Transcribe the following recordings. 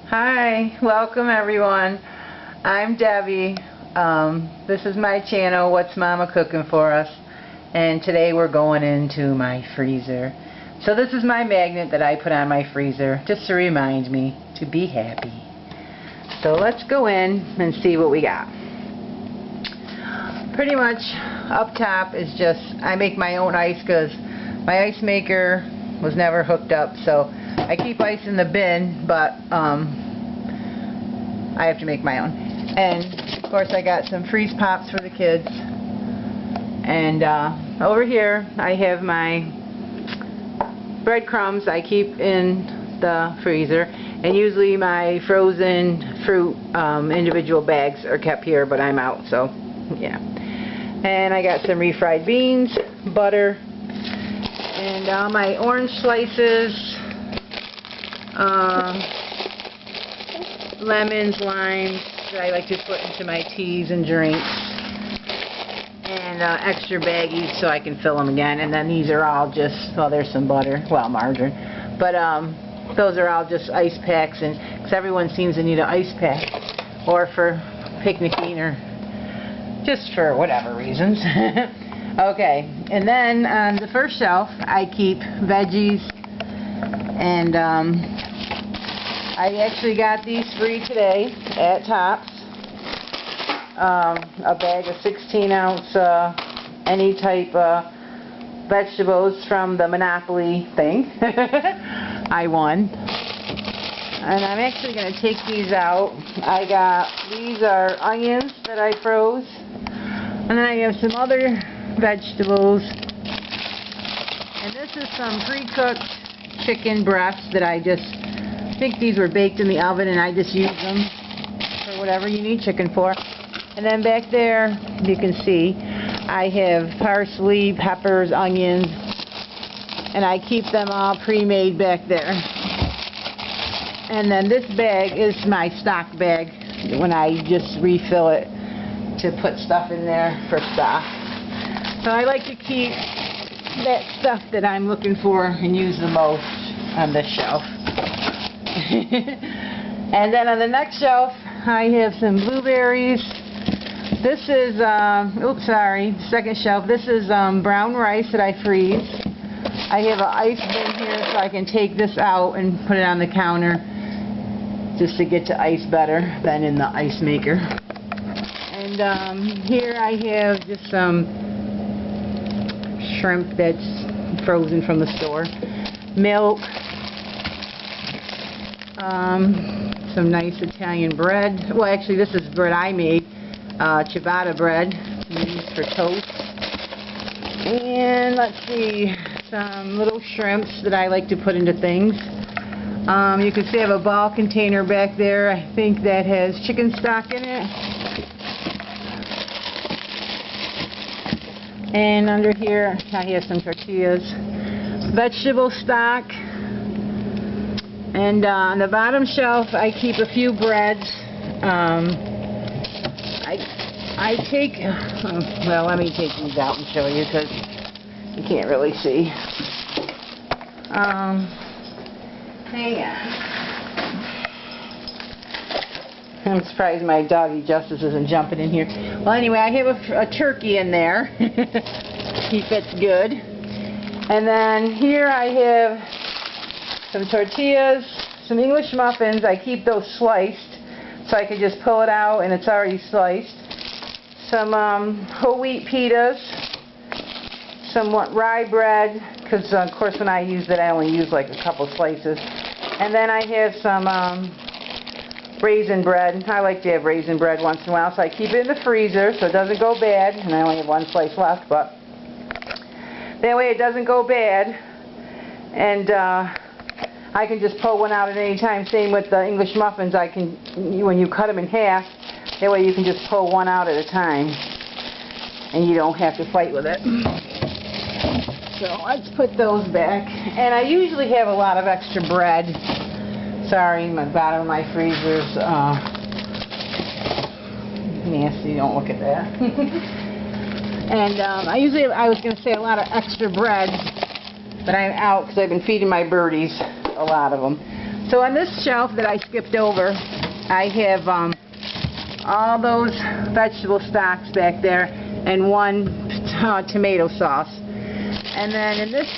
Hi, welcome everyone. I'm Debbie. This is my channel, What's Mama Cooking For Us? And today we're going into my freezer. So this is my magnet that I put on my freezer just to remind me to be happy. So let's go in and see what we got. Pretty much up top is just, I make my own ice because my ice maker was never hooked up, so I keep ice in the bin, but I have to make my own. And of course I got some freeze pops for the kids. And over here I have my breadcrumbs I keep in the freezer, and usually my frozen fruit individual bags are kept here, but I'm out, so yeah. And I got some refried beans, butter, and all my orange slices, lemons, limes that I like to put into my teas and drinks, and extra baggies so I can fill them again. And then these are all just, well, there's some butter, well, margarine, but those are all just ice packs, and because everyone seems to need an ice pack, or for picnicking, or just for whatever reasons. Okay, and then on the first shelf I keep veggies, and I actually got these free today at Tops. A bag of 16-ounce any type vegetables from the Monopoly thing. I won. And I'm actually going to take these out. These are onions that I froze. And then I have some other vegetables. And this is some pre-cooked chicken breasts that I think these were baked in the oven, and I just use them for whatever you need chicken for. And then back there, you can see, I have parsley, peppers, onions, and I keep them all pre-made back there. And then this bag is my stock bag when I just refill it to put stuff in there for stock. So I like to keep that stuff that I'm looking for and use the most on this shelf. And then on the next shelf I have some blueberries. This is second shelf, this is brown rice that I freeze. I have an ice bin here so I can take this out and put it on the counter just to get to ice better than in the ice maker. And here I have just some shrimp that's frozen from the store, milk, some nice Italian bread. Well, actually this is bread I made, ciabatta bread used for toast. And let's see, some little shrimps that I like to put into things. You can see I have a ball container back there. I think that has chicken stock in it. And under here I have some tortillas, vegetable stock. And on the bottom shelf I keep a few breads. I take, well, let me take these out and show you because you can't really see. Hang on. I'm surprised my doggy Justice isn't jumping in here. Well, anyway, I have a turkey in there. He fits good. And then here I have some tortillas, some English muffins. I keep those sliced so I can just pull it out and it's already sliced. Some whole wheat pitas, some rye bread, because of course when I use it I only use like a couple slices. And then I have some raisin bread. I like to have raisin bread once in a while, so I keep it in the freezer so it doesn't go bad. And I only have one slice left, but that way it doesn't go bad. And I can just pull one out at any time. Same with the English muffins. When you cut them in half, that way you can just pull one out at a time, and you don't have to fight with it. So let's put those back. And I usually have a lot of extra bread. Sorry, my bottom of my freezer's nasty. Don't look at that. And I was going to say a lot of extra bread, but I'm out because I've been feeding my birdies, a lot of them. So on this shelf that I skipped over, I have all those vegetable stocks back there and one tomato sauce. And then in this,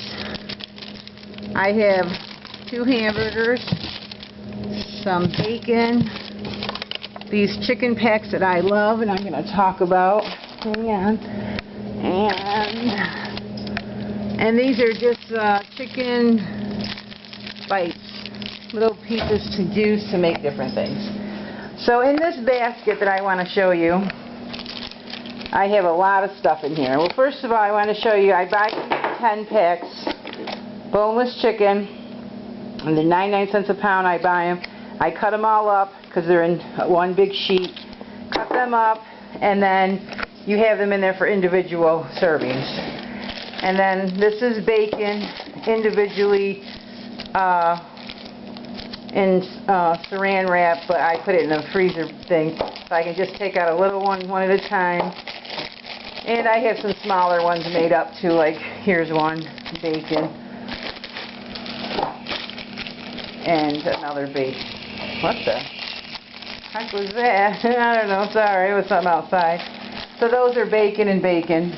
I have 2 hamburgers, some bacon, these chicken packs that I love and I'm going to talk about. Hang on. And these are just chicken bites, little pieces to juice to make different things. So in this basket that I want to show you, I have a lot of stuff in here. Well, first of all, I want to show you, I buy 10 packs, boneless chicken, and they're 99 cents a pound. I buy them. I cut them all up because they're in one big sheet. Cut them up, and then you have them in there for individual servings. And then this is bacon, individually in saran wrap, but I put it in a freezer thing so I can just take out a little one at a time. And I have some smaller ones made up too, like here's one, bacon, and another bacon. What the heck was that? I don't know, sorry, it was something outside. So those are bacon and bacon.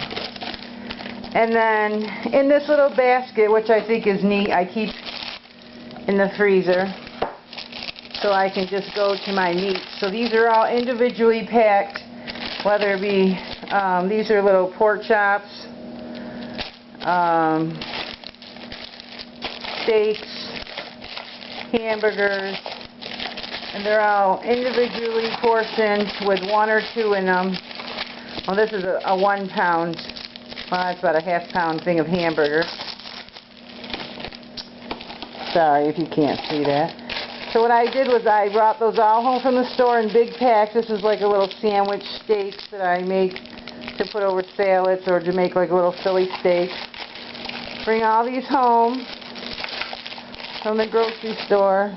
And then in this little basket, which I think is neat, I keep in the freezer so I can just go to my meat. So these are all individually packed, whether it be, these are little pork chops, steaks, hamburgers, and they're all individually portioned with 1 or 2 in them. Well, this is a 1 pound. Well, that's about a ½ pound thing of hamburger. Sorry if you can't see that. So what I did was I brought those all home from the store in big packs. This is like a little sandwich steaks that I make to put over salads or to make like a little Philly steak. Bring all these home from the grocery store.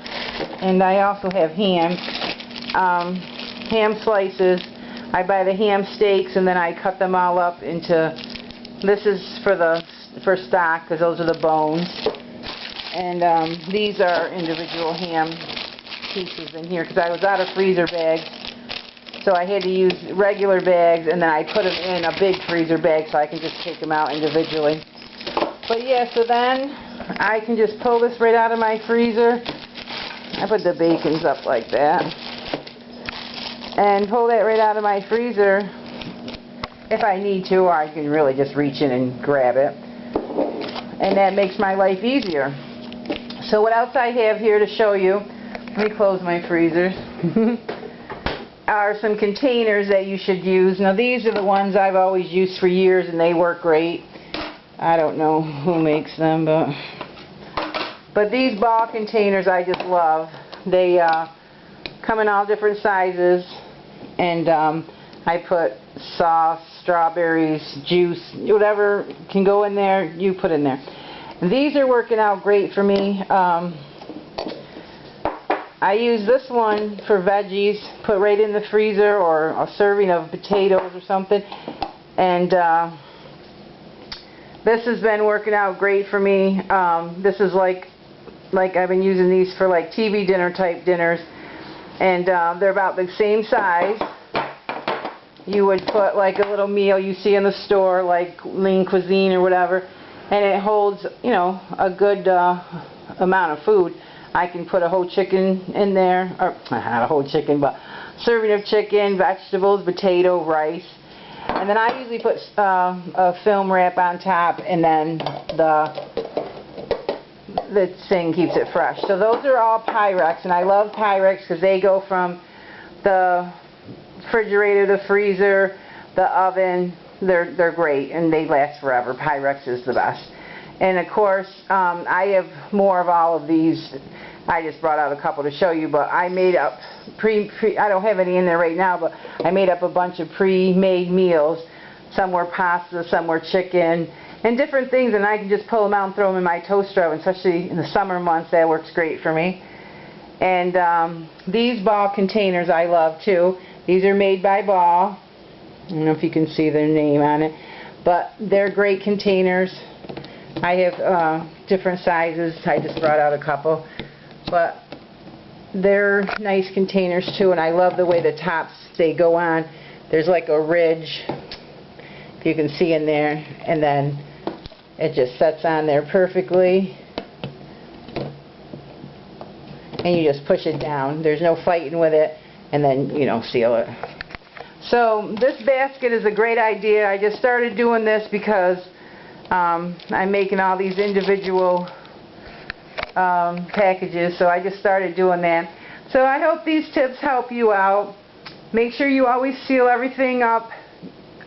And I also have ham. Ham slices. I buy the ham steaks and then I cut them all up into, this is for stock because those are the bones. And these are individual ham pieces in here because I was out of freezer bags. So I had to use regular bags and then I put them in a big freezer bag so I can just take them out individually. But yeah, so then I can just pull this right out of my freezer. I put the bacons up like that. And pull that right out of my freezer if I need to, or I can really just reach in and grab it. And that makes my life easier. So what else I have here to show you, let me close my freezer, are some containers that you should use. Now these are the ones I've always used for years and they work great. I don't know who makes them, but these ball containers I just love. They come in all different sizes, and I put sauce, strawberries, juice, whatever can go in there, you put in there. And these are working out great for me. I use this one for veggies, put right in the freezer, or a serving of potatoes or something. And this has been working out great for me. This is like I've been using these for like TV dinner type dinners, and they're about the same size. You would put like a little meal you see in the store, like Lean Cuisine or whatever, and it holds, you know, a good amount of food. I can put a whole chicken in there, or not a whole chicken, but serving of chicken, vegetables, potato, rice. And then I usually put a film wrap on top, and then the thing keeps it fresh. So those are all Pyrex, and I love Pyrex because they go from the refrigerator, the freezer, the oven. They're great, and they last forever. Pyrex is the best. And of course, I have more of all of these. I just brought out a couple to show you, but I made up I don't have any in there right now, but I made up a bunch of pre-made meals. Some were pasta, some were chicken, and different things, and I can just pull them out and throw them in my toaster oven, especially in the summer months. That works great for me. And these ball containers I love too. These are made by Ball. I don't know if you can see their name on it, but they're great containers. I have different sizes. I just brought out a couple. But they're nice containers too, and I love the way the tops, they go on. There's like a ridge, if you can see in there, and then it just sets on there perfectly. And you just push it down. There's no fighting with it, and then, you know, seal it. So this basket is a great idea. I just started doing this because I'm making all these individual packages, so I just started doing that. So I hope these tips help you out. Make sure you always seal everything up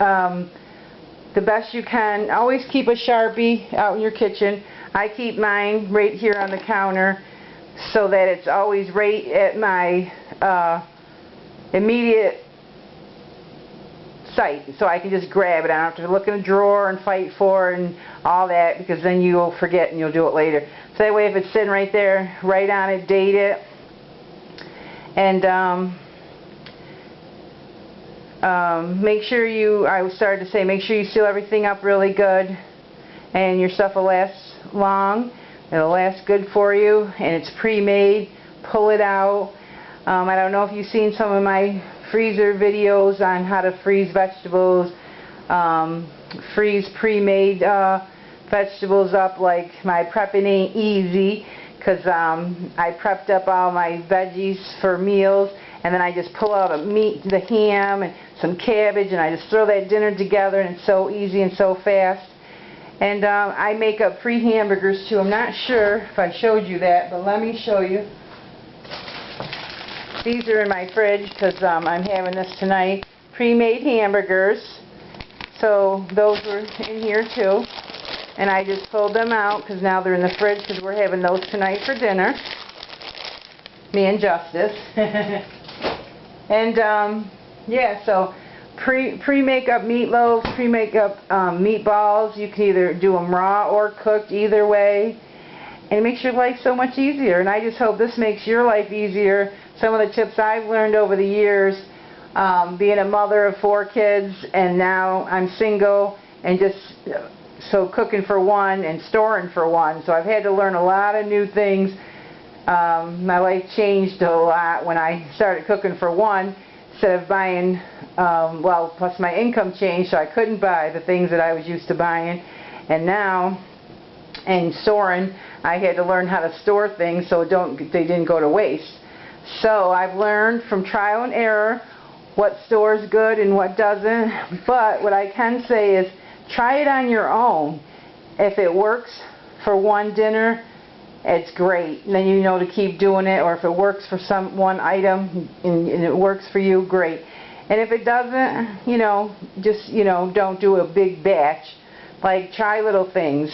the best you can. Always keep a Sharpie out in your kitchen. I keep mine right here on the counter so that it's always right at my immediate sight, so I can just grab it. I don't have to look in a drawer and fight for it and all that, because then you'll forget and you'll do it later. So that way, if it's sitting right there, write on it, date it, and make sure you, I started to say, make sure you seal everything up really good, and your stuff will last long. It'll last good for you, and it's pre-made. Pull it out. I don't know if you've seen some of my freezer videos on how to freeze vegetables, freeze pre-made vegetables up. Like my prepping ain't easy, because I prepped up all my veggies for meals, and then I just pull out the ham and some cabbage, and I just throw that dinner together, and it's so easy and so fast. And I make up free hamburgers too. I'm not sure if I showed you that, but let me show you. These are in my fridge because I'm having this tonight. Pre-made hamburgers. So those were in here too. And I just pulled them out because now they're in the fridge, because we're having those tonight for dinner. Me and Justice. And yeah, so pre-make up meatloaves, pre-make up meatballs. You can either do them raw or cooked, either way. And it makes your life so much easier. And I just hope this makes your life easier. Some of the tips I've learned over the years, being a mother of 4 kids, and now I'm single, and just so cooking for one and storing for one. So I've had to learn a lot of new things. My life changed a lot when I started cooking for one, instead of buying, well, plus my income changed, so I couldn't buy the things that I was used to buying. And now, and storing, I had to learn how to store things so they didn't go to waste. So I've learned from trial and error what stores good and what doesn't. But what I can say is, try it on your own. If it works for one dinner, it's great. And then you know to keep doing it. Or if it works for one item and it works for you, great. And if it doesn't, you know, just, you know, don't do a big batch. Like, try little things.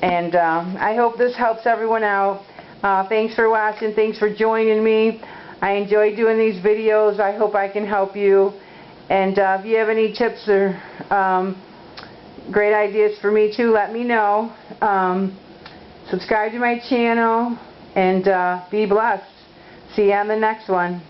And I hope this helps everyone out. Thanks for watching. Thanks for joining me. I enjoy doing these videos. I hope I can help you. And if you have any tips or great ideas for me too, let me know. Subscribe to my channel, and be blessed. See you on the next one.